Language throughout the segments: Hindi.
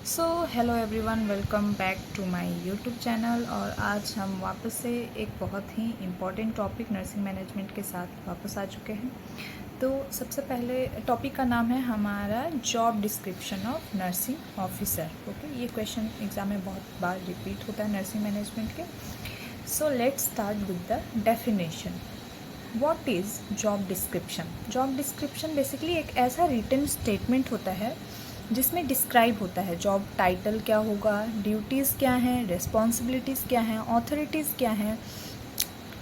So hello everyone, welcome back to my YouTube channel. और आज हम वापस से एक बहुत ही इम्पॉर्टेंट टॉपिक नर्सिंग मैनेजमेंट के साथ वापस आ चुके हैं। तो सबसे पहले टॉपिक का नाम है हमारा job description of nursing officer. Okay, ये क्वेश्चन एग्ज़ाम में बहुत बार रिपीट होता है नर्सिंग मैनेजमेंट के। So let's start with the definition. What is job description? Job description basically एक ऐसा रिटन स्टेटमेंट होता है जिसमें डिस्क्राइब होता है जॉब टाइटल क्या होगा, ड्यूटीज़ क्या हैं, रिस्पॉन्सिबिलिटीज़ क्या हैं, ऑथोरिटीज़ क्या हैं,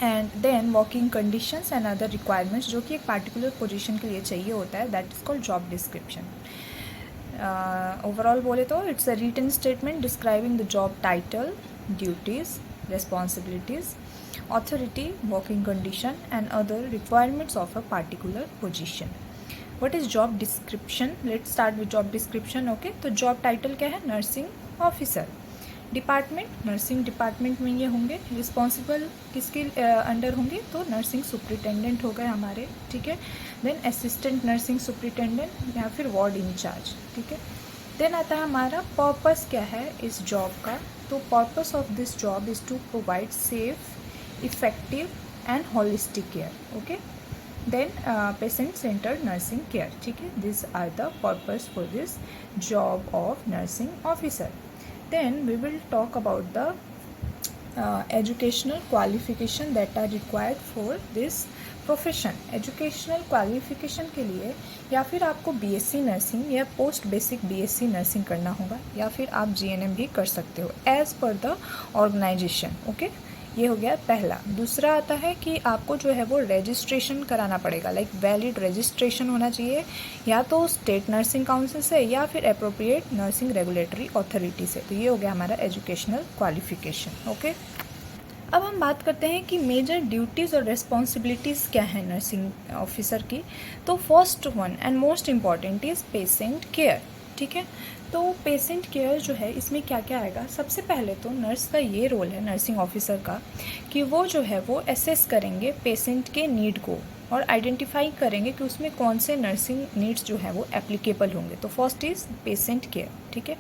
and then working conditions and other requirements जो कि एक पार्टिकुलर पोजीशन के लिए चाहिए होता है। That is called job description. Overall बोले तो it's a written statement describing the job title, duties, responsibilities, authority, working condition and other requirements of a particular position. What is job description? Let's start with job description. Okay, तो job title क्या है? Nursing officer. Department, nursing department में ये होंगे। रिस्पॉन्सिबल किसके अंडर होंगे? तो नर्सिंग सुपरिटेंडेंट हो गए हमारे, ठीक है। देन असिस्टेंट नर्सिंग सुपरिटेंडेंट या फिर वार्ड इंचार्ज, ठीक है। देन आता है हमारा पर्पस क्या है इस जॉब का। तो purpose of this job is to provide safe, effective and holistic care. Okay, then patient centred nursing care, ठीक है। This are the purpose for this job of nursing officer. Then we will talk about the educational qualification that are required for this profession. Educational qualification के लिए या फिर आपको बीएससी नर्सिंग या पोस्ट बेसिक बीएससी नर्सिंग करना होगा या फिर आप जीएनएम भी कर सकते हो as per the organisation. Okay, ये हो गया पहला। दूसरा आता है कि आपको जो है वो रजिस्ट्रेशन कराना पड़ेगा, लाइक वैलिड रजिस्ट्रेशन होना चाहिए या तो स्टेट नर्सिंग काउंसिल से या फिर अप्रोप्रिएट नर्सिंग रेगुलेटरी अथॉरिटी से। तो ये हो गया हमारा एजुकेशनल क्वालिफिकेशन। ओके, अब हम बात करते हैं कि मेजर ड्यूटीज़ और रिस्पॉन्सिबिलिटीज़ क्या है नर्सिंग ऑफिसर की। तो first one and most important is patient care, ठीक है। तो पेशेंट केयर जो है इसमें क्या क्या आएगा? सबसे पहले तो नर्स का ये रोल है नर्सिंग ऑफिसर का कि वो जो है वो असेस करेंगे पेशेंट के नीड को और आइडेंटिफाई करेंगे कि उसमें कौन से नर्सिंग नीड्स जो है वो एप्लीकेबल होंगे। तो फर्स्ट इज़ पेशेंट केयर, ठीक है।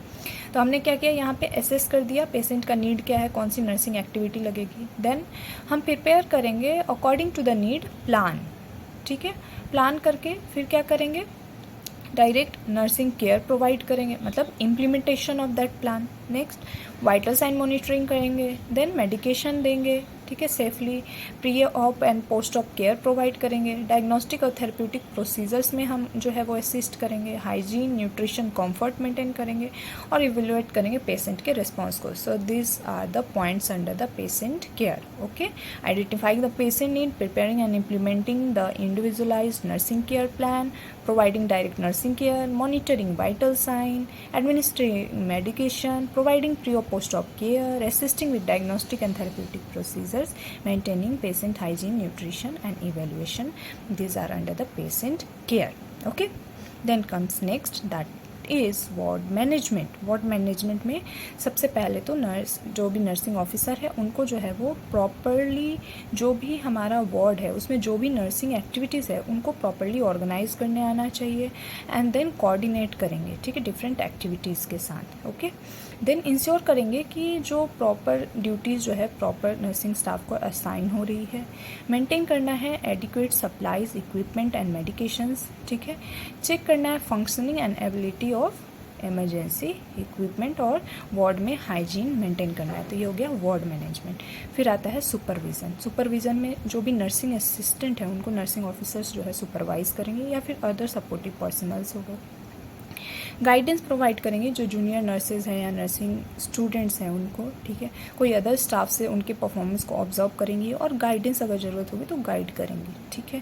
तो हमने क्या किया, यहाँ पे असेस कर दिया पेशेंट का नीड क्या है, कौन सी नर्सिंग एक्टिविटी लगेगी। देन हम प्रिपेयर करेंगे according to the need plan, ठीक है। प्लान करके फिर क्या करेंगे, डायरेक्ट नर्सिंग केयर प्रोवाइड करेंगे, मतलब implementation of that plan. Next vital sign monitoring करेंगे, देन मेडिकेशन देंगे, ठीक है, safely. Pre op and post op care provide करेंगे। डायग्नोस्टिक और थेरेप्यूटिक प्रोसीजर्स में हम जो है वो असिस्ट करेंगे। हाइजीन, न्यूट्रिशन, कंफर्ट मेंटेन करेंगे और इवेल्युएट करेंगे पेशेंट के रिस्पॉन्स को। So this are the points under the patient care. Okay, identifying the patient need, preparing and implementing the individualised nursing care plan, providing direct nursing care, monitoring vital sign, administering medication, providing pre or post op care, assisting with diagnostic and therapeutic procedures, maintaining patient hygiene, nutrition and evaluation. These are under the patient care. Okay, then comes next, that is ward management. Ward management में सबसे पहले तो नर्स जो भी नर्सिंग ऑफिसर है उनको जो है वो प्रॉपरली जो भी हमारा वार्ड है उसमें जो भी नर्सिंग एक्टिविटीज़ है उनको प्रॉपरली ऑर्गेनाइज करने आना चाहिए एंड देन कोऑर्डिनेट करेंगे, ठीक है, डिफरेंट एक्टिविटीज़ के साथ। ओके, देन इंश्योर करेंगे कि जो प्रॉपर ड्यूटीज़ जो है प्रॉपर नर्सिंग स्टाफ को असाइन हो रही है। मेंटेन करना है adequate supplies, equipment and medications, ठीक है। चेक करना है functioning and ability of emergency equipment और वार्ड में हाइजीन मेंटेन करना है। तो ये हो गया वार्ड मैनेजमेंट। फिर आता है सुपरविज़न। सुपरविज़न में जो भी नर्सिंग असिस्टेंट है उनको नर्सिंग ऑफिसर्स जो है सुपरवाइज करेंगे या फिर अदर सपोर्टिव पर्सनल्स होगा। गाइडेंस प्रोवाइड करेंगे जो जूनियर नर्सेज हैं या नर्सिंग स्टूडेंट्स हैं उनको, ठीक है। कोई अदर स्टाफ से उनके परफॉर्मेंस को ऑब्जर्व करेंगी और गाइडेंस अगर ज़रूरत होगी तो गाइड करेंगी, ठीक है।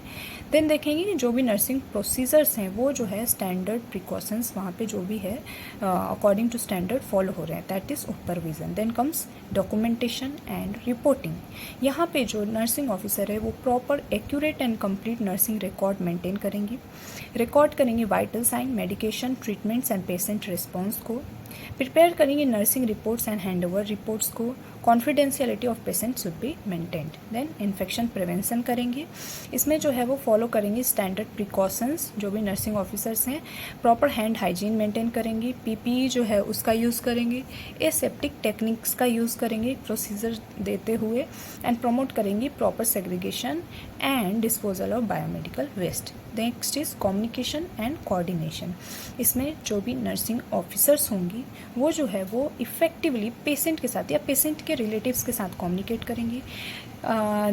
देन देखेंगे कि जो भी नर्सिंग प्रोसीजर्स हैं वो जो है स्टैंडर्ड प्रिकॉशंस वहाँ पे जो भी है अकॉर्डिंग टू स्टैंडर्ड फॉलो हो रहे हैं, that is supervision. Then comes documentation and reporting. यहाँ पे जो नर्सिंग ऑफिसर है वो proper accurate and complete nursing record maintain करेंगी, रिकॉर्ड करेंगी vital sign, medication, treatments treatments and patient response को, प्रिपेयर करेंगे nursing reports and handover reports को, confidentiality of patient should be maintained. Then infection prevention करेंगे, इसमें जो है वो फॉलो करेंगे स्टैंडर्ड प्रिकॉशंस जो भी नर्सिंग ऑफिसर्स हैं, प्रॉपर हैंड हाइजीन मेंटेन करेंगे, पीपीई जो है उसका यूज़ करेंगे, एसेप्टिक टेक्निक्स का यूज़ करेंगे प्रोसीजर देते हुए, एंड प्रमोट करेंगे proper segregation and disposal of biomedical waste. Next is communication and coordination, इसमें जो भी नर्सिंग ऑफिसर्स होंगी वो जो है वो इफ़ेक्टिवली पेशेंट के साथ या पेशेंट के रिलेटिव्स के साथ कम्युनिकेट करेंगी।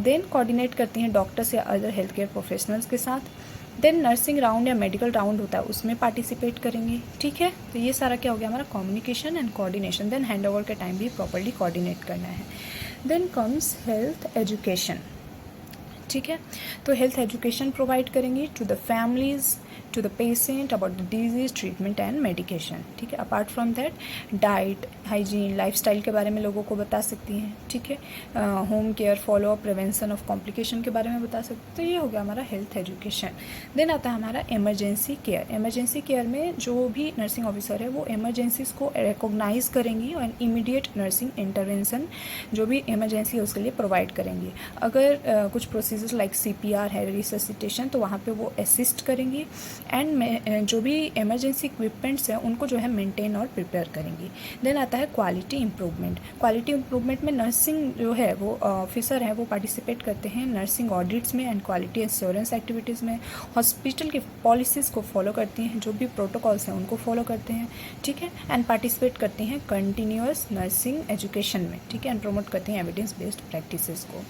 देन कोऑर्डिनेट करती हैं डॉक्टर्स या अदर हेल्थ केयर प्रोफेशनल्स के साथ। देन नर्सिंग राउंड या मेडिकल राउंड होता है उसमें पार्टिसिपेट करेंगे। ठीक है, तो ये सारा क्या हो गया हमारा communication and coordination. Then handover के टाइम भी प्रॉपर्ली कोऑर्डिनेट करना है। Then comes health education. ठीक है, तो हेल्थ एजुकेशन प्रोवाइड करेंगी to the families, to the patient about the disease, treatment and medication. ठीक है, apart from that diet, hygiene, lifestyle के बारे में लोगों को बता सकती हैं। ठीक है, home care, follow up, prevention of complication के बारे में बता सकते हैं। तो ये हो गया हमारा हेल्थ एजुकेशन। देन आता है हमारा इमरजेंसी केयर। इमरजेंसी केयर में जो भी नर्सिंग ऑफिसर है वो इमरजेंसीज को रिकॉग्नाइज करेंगी और इमीडिएट नर्सिंग इंटरवेंशन जो भी इमरजेंसी है उसके लिए प्रोवाइड करेंगी। अगर कुछ प्रोसीजर्स लाइक CPR है, रिससिटेशन, तो वहाँ पे वो असिस्ट करेंगी एंड जो भी इमरजेंसी इक्विपमेंट्स हैं उनको जो है मेंटेन और प्रिपेयर करेंगी। देन आता है क्वालिटी इंप्रूवमेंट। क्वालिटी इंप्रूवमेंट में नर्सिंग जो है वो ऑफिसर हैं वो पार्टिसिपेट करते हैं नर्सिंग ऑडिट्स में एंड क्वालिटी एश्योरेंस एक्टिविटीज़ में। हॉस्पिटल की पॉलिसीज़ को फॉलो करती हैं, जो भी प्रोटोकॉल्स हैं उनको फॉलो करते हैं। ठीक है, एंड पार्टिसिपेट करती हैं कंटिन्यूअस नर्सिंग एजुकेशन में। ठीक है, एंड प्रमोट करती हैं एविडेंस बेस्ड प्रैक्टिसेस को।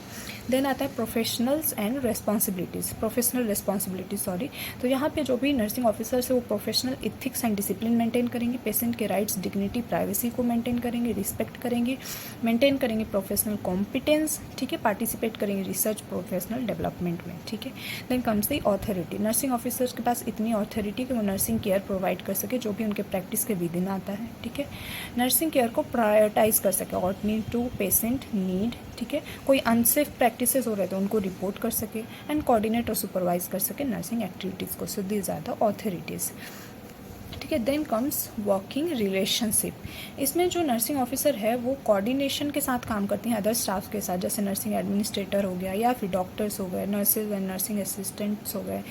देन आता है professionals and responsibilities, professional responsibility sorry. तो यहाँ पे जो भी नर्सिंग ऑफिसर्स है वो professional ethics and discipline maintain करेंगे, पेशेंट के राइट्स, डिग्निटी, प्राइवेसी को मेंटेन करेंगे, रिस्पेक्ट करेंगे, मेंटेन करेंगे प्रोफेशनल कॉम्पिटेंस। ठीक है, पार्टिसिपेट करेंगे रिसर्च, प्रोफेशनल डेवलपमेंट में। ठीक है, then comes the authority. Nursing officers के पास इतनी ऑथोरिटी कि वो नर्सिंग केयर प्रोवाइड कर सके जो भी उनके प्रैक्टिस के विद इन आता है। ठीक है, नर्सिंग केयर को प्रायोरिटाइज कर सके अकॉर्डिंग टू पेशेंट नीड। ठीक है, कोई अनसेफ प्रैक्टिसेस हो रहे तो उनको रिपोर्ट कर सके एंड कोऑर्डिनेट और सुपरवाइज कर सके नर्सिंग एक्टिविटीज़ को। So these are the authorities. ठीक है, देन कम्स वर्किंग रिलेशनशिप। इसमें जो नर्सिंग ऑफिसर है वो कोऑर्डिनेशन के साथ काम करती हैं अदर स्टाफ के साथ, जैसे नर्सिंग एडमिनिस्ट्रेटर हो गया या फिर डॉक्टर्स हो गए, नर्सेज एंड नर्सिंग असिस्टेंट्स हो गए,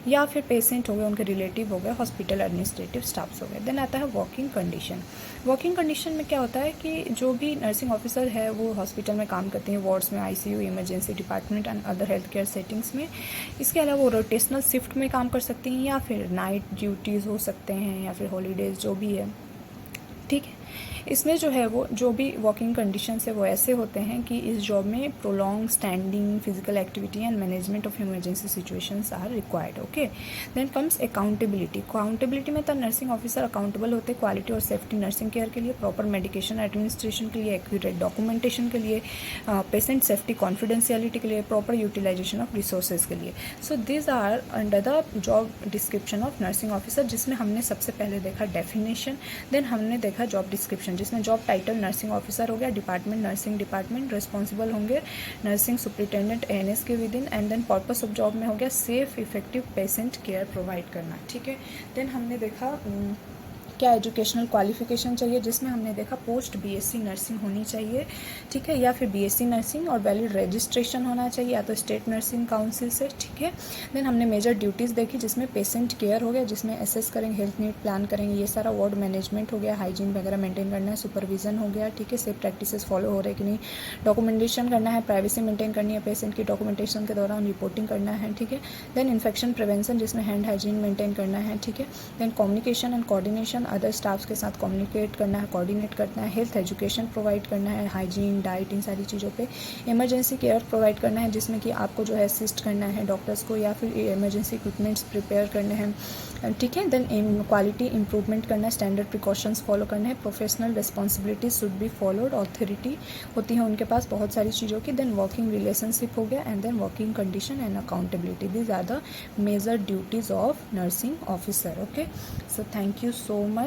या फिर पेशेंट हो गए, उनके रिलेटिव हो गए, हॉस्पिटल एडमिनिस्ट्रेटिव स्टाफ्स हो गए। देन आता है वर्किंग कंडीशन। वर्किंग कंडीशन में क्या होता है कि जो भी नर्सिंग ऑफिसर है वो हॉस्पिटल में काम करते हैं, वार्ड्स में, ICU, emergency department and other health care settings में। इसके अलावा वो रोटेशनल शिफ्ट में काम कर सकती हैं या फिर नाइट ड्यूटीज़ हो सकते हैं या फिर हॉलीडेज़ जो भी है। ठीक है, इसमें जो है वो जो भी वर्किंग कंडीशंस है वो ऐसे होते हैं कि इस जॉब में prolong standing, physical activity and management of emergency situations are required. Okay, then comes accountability. Accountability में तो नर्सिंग ऑफिसर अकाउंटेबल होते हैं क्वालिटी और सेफ्टी नर्सिंग केयर के लिए, प्रॉपर मेडिकेशन एडमिनिस्ट्रेशन के लिए, एक्यूरेट डॉक्यूमेंटेशन के लिए, पेशेंट सेफ्टी कॉन्फिडेंशियलिटी के लिए, प्रॉपर यूटिलाइजेशन ऑफ रिसोर्सेज के लिए। So this are under the job description of nursing officer, जिसमें हमने सबसे पहले देखा डेफिनेशन, देन हमने देखा जॉब डिस्क्रिप्शन, जिसमें जॉब टाइटल नर्सिंग ऑफिसर हो गया, डिपार्टमेंट नर्सिंग डिपार्टमेंट, रिस्पॉन्सिबल होंगे नर्सिंग सुपरिटेंडेंट ANS के within, and then purpose of job में हो गया safe effective patient care provide करना। ठीक है, देन हमने देखा क्या एजुकेशनल क्वालिफिकेशन चाहिए, जिसमें हमने देखा पोस्ट BSc नर्सिंग होनी चाहिए। ठीक है, या फिर BSc नर्सिंग और वैलिड रजिस्ट्रेशन होना चाहिए या तो स्टेट नर्सिंग काउंसिल से। ठीक है, देन हमने मेजर ड्यूटीज़ देखी जिसमें पेशेंट केयर हो गया, जिसमें असेस करेंगे, हेल्थ नीड प्लान करेंगे, ये सारा वार्ड मैनेजमेंट हो गया, हाइजीन वगैरह मेंटेन करना है, सुपरविजन हो गया। ठीक है, सेफ प्रैक्टिसेस फॉलो हो रहे कि नहीं, डॉक्यूमेंटेशन करना है, प्राइवेसी मेंटेन करनी है, पेशेंट की डॉक्यूमेंटेशन के दौरान रिपोर्टिंग करना है। ठीक है, देन इन्फेक्शन प्रिवेंशन जिसमें हैंड हाइजीन मेंटेन करना है। ठीक है, then communication and coordination, other staffs के साथ कम्युनिकेट करना है, कोऑर्डिनेट करना है, हेल्थ एजुकेशन प्रोवाइड करना है, हाइजीन, डाइट, इन सारी चीज़ों पे, इमरजेंसी केयर प्रोवाइड करना है जिसमें कि आपको जो है असिस्ट करना है डॉक्टर्स को या फिर इमरजेंसी इक्विपमेंट्स प्रिपेयर करने हैं। ठीक है, देन क्वालिटी इंप्रूवमेंट करना है, स्टैंडर्ड प्रिकॉशंस फॉलो करने हैं, professional responsibilities should be followed, authority होती है उनके पास बहुत सारी चीज़ों की, देन वर्किंग रिलेशनशिप हो गया, and then working condition and accountability. These are the major duties of nursing officer. Okay, so thank you so much.